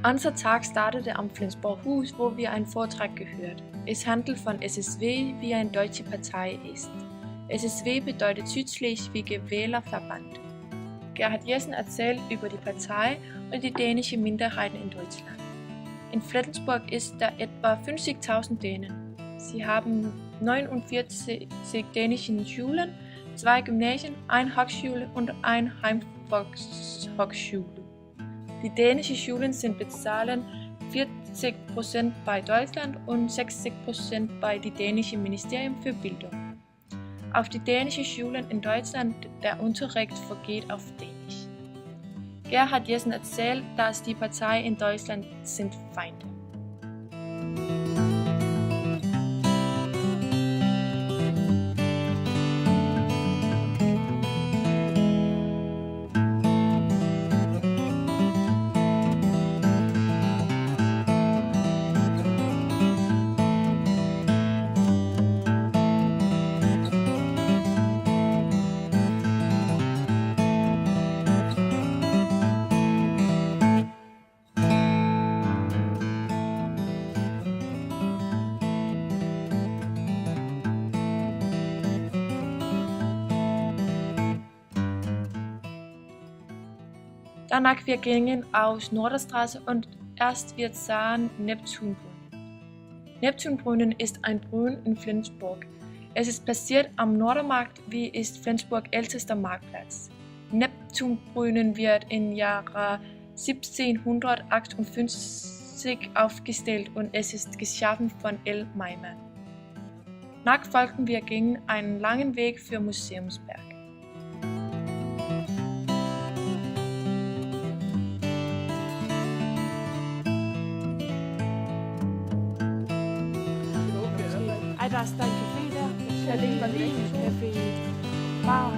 Unser Tag startete am Flensborghus, wo wir einen Vortrag gehört. Es handelt von SSW, wie eine deutsche Partei ist. SSW bedeutet Südschleswiger Wählerverband. Gerhard Jessen erzählt über die Partei und die dänische Minderheiten in Deutschland. In Flensburg ist da etwa 50.000 Dänen. Sie haben 49 dänische Schulen, 2 Gymnasien, eine Hochschule und eine Heimvolkshochschule. Die dänischen Schulen sind bezahlen 40% bei Deutschland und 60% bei dem dänischen Ministerium für Bildung. Auf die dänischen Schulen in Deutschland der Unterricht vergeht auf Dänisch. Gerhard Jessen erzählt, dass die Partei in Deutschland sind Feinde. Danach wir gingen aus Norderstraße und erst wir sahen Neptunbrunnen. Neptunbrunnen ist ein Brunnen in Flensburg. Es ist platziert am Nordermarkt, wie ist Flensburg ältester Marktplatz. Neptunbrunnen wird im Jahre 1758 aufgestellt und es ist geschaffen von L. Meimann. Nach folgten wir gingen einen langen Weg für Museumsberg. Der er en café der. Chalet Berlin Café. Bar.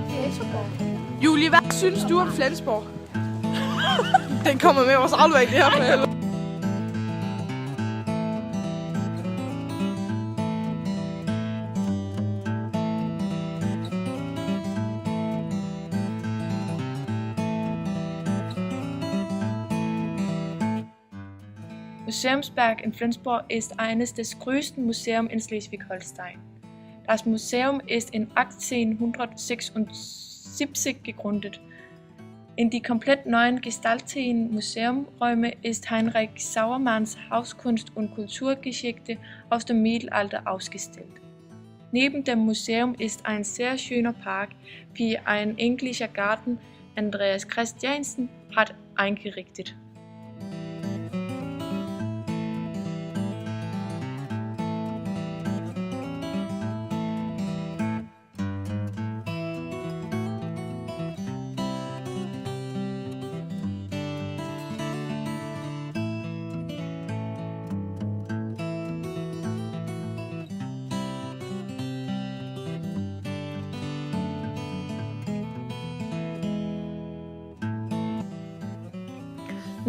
Julie, hvad synes du om Flensborg? Den kommer med vores aflevering, det her for helvede. Museumsberg in Flensburg ist eines des größten Museum in Schleswig-Holstein. Das Museum ist in 1876 gegründet. In die komplett neuen gestalteten Museumsräume ist Heinrich Sauermanns Hauskunst- und Kulturgeschichte aus dem Mittelalter ausgestellt. Neben dem Museum ist ein sehr schöner Park, wie ein englischer Garten Andreas Christiansen hat eingerichtet.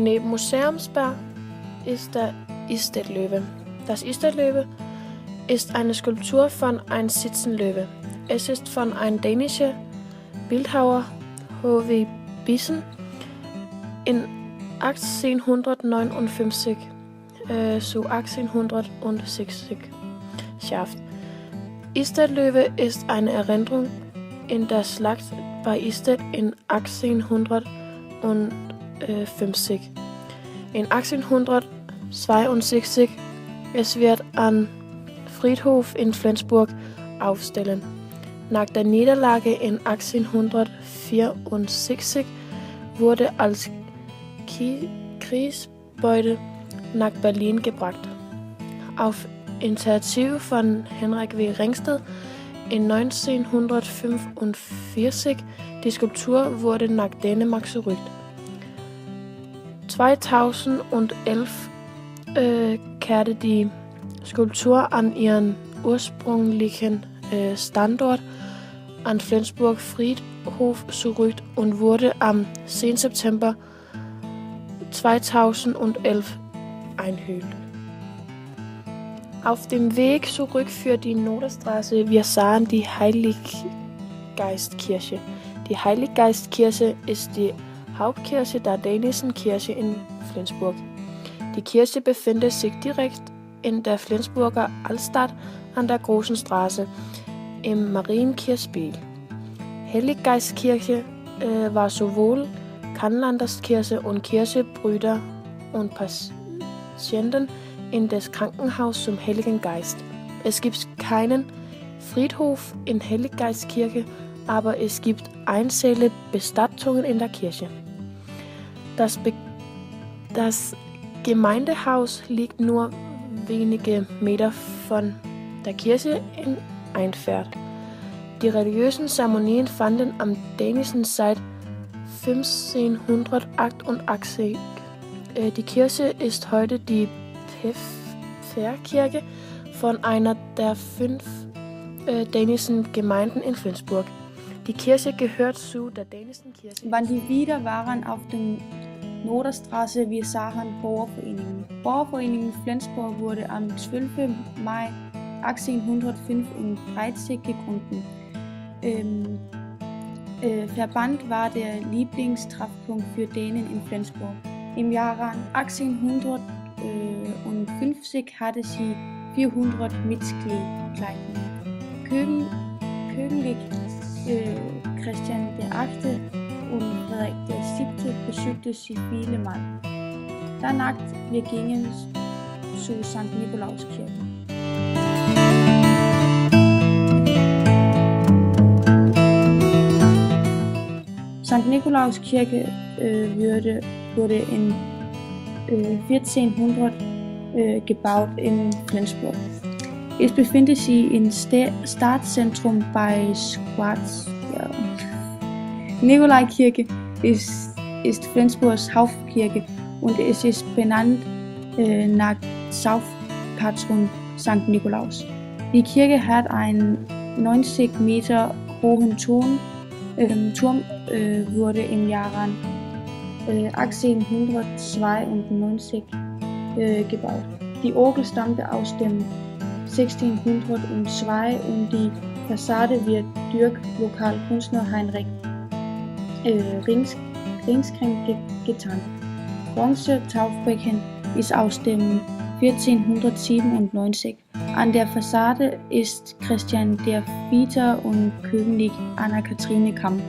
Neben Museumsberg ist der Isterlöwe. Das Isterlöwe ist eine Skulptur von einem Sitzenlöwe. Es ist von einem dänischen Bildhauer H.V. Bissen in 1859 zu 1860 schafft. Isterlöwe ist eine Erinnerung in der Schlacht bei Ister in 1850. In 1862 es wird ein Friedhof in Flensburg aufstellen. Nach der Niederlage in 1864 wurde als Kriegsbeute nach Berlin gebracht. Auf Initiative von Henrik W. Ringsted in 1945 die Skulptur wurde nach Dänemark zurück. 2011 kehrte die Skulptur an ihren ursprünglichen Standort an Flensburg Friedhof zurück und wurde am 10. September 2011 enthüllt. Auf dem Weg zurück für die Norderstraße, wir sahen die Heiliggeistkirche. Die Heiliggeistkirche ist die Hauptkirche der dänischen Kirche in Flensburg. Die Kirche befindet sich direkt in der Flensburger Altstadt an der Großen Straße im Marienkirchspiel. Heiliggeistkirche war sowohl Kannlanderskirche und Kirche Brüder und Patienten in des Krankenhaus zum Heiligen Geist. Es gibt keinen Friedhof in Heiliggeistkirche, aber es gibt einzelne Bestattungen in der Kirche. Das Gemeindehaus liegt nur wenige Meter von der Kirche entfernt. Die religiösen Zeremonien fanden am dänischen seit 1588. Die Kirche ist heute die Pfarrkirche von einer der 5 dänischen Gemeinden in Flensburg. Die Kirche gehört zu der dänischen Kirche. Wann die wieder waren auf der Norderstraße, wir sahen Borgerforeningen. Borgerforeningen Flensburg wurde am 12. Mai 1835 gegründet. Verband war der Lieblingstreffpunkt für Dänen in Flensburg. Im Jahre 1850 hatte sie 400 Mitglieder. Königlich Christian VIII. Und Frederik VII. Besøgte sie viele Mal. Danach wir gingen zu St. Nikolauskirke. St. Nikolauskirche wurde in 1400 gebaut in Flensburg. Es befindet sich im Stadtzentrum bei Schwarzberg. Nikolaikirche ist Flensburgs Hauptkirche und es ist benannt nach Saufpatron St. Nikolaus. Die Kirche hat einen 90 Meter hohen Turm, wurde im Jahre 1892 gebaut. Die Orgel stammte aus dem 1602 und die Fassade wird durch Lokalkünstler Heinrich Ringskring getan. Bronze-Taufbecken ist aus dem 1497. An der Fassade ist Christian IV. Und Königin Anna-Katharina Kamm.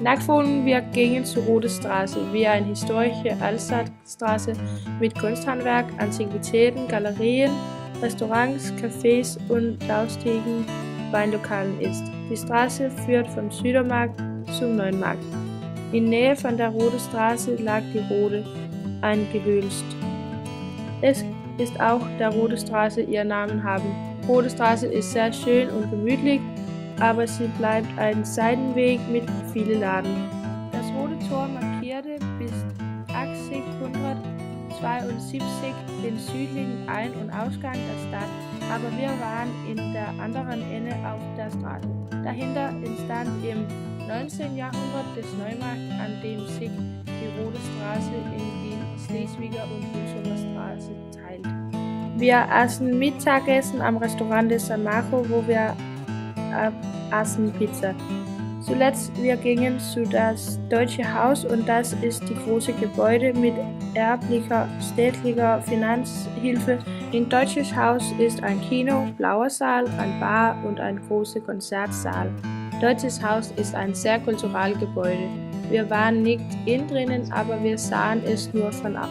Nachfolgend wir gingen zur Rote Straße, wie eine historische Altstadtstraße mit Kunsthandwerk, Antiquitäten, Galerien, Restaurants, Cafés und laustigen Weinlokalen ist. Die Straße führt vom Südermarkt zum Neuen Markt. In Nähe von der Rote Straße lag die Rode, ein Gehölst. Es ist auch der Rote Straße ihren Namen haben. Rote Straße ist sehr schön und gemütlich, aber sie bleibt ein Seitenweg mit vielen Laden. Das Rote Tor markierte bis 1872 den südlichen Ein- und Ausgang der Stadt, aber wir waren in der anderen Ende auf der Straße. Dahinter entstand im 19. Jahrhundert das Neumarkt, an dem sich die Rote Straße in die Schleswiger und Husummer Straße teilt. Wir aßen Mittagessen am Restaurant de San Marco, wo wir aßen Pizza. Zuletzt wir gingen zu das Deutsche Haus und das ist die große Gebäude mit erblicher städtlicher Finanzhilfe. Im Deutsches Haus ist ein Kino, blauer Saal, ein Bar und ein großer Konzertsaal. Deutsches Haus ist ein sehr kulturelles Gebäude. Wir waren nicht innen drinnen, aber wir sahen es nur von ab.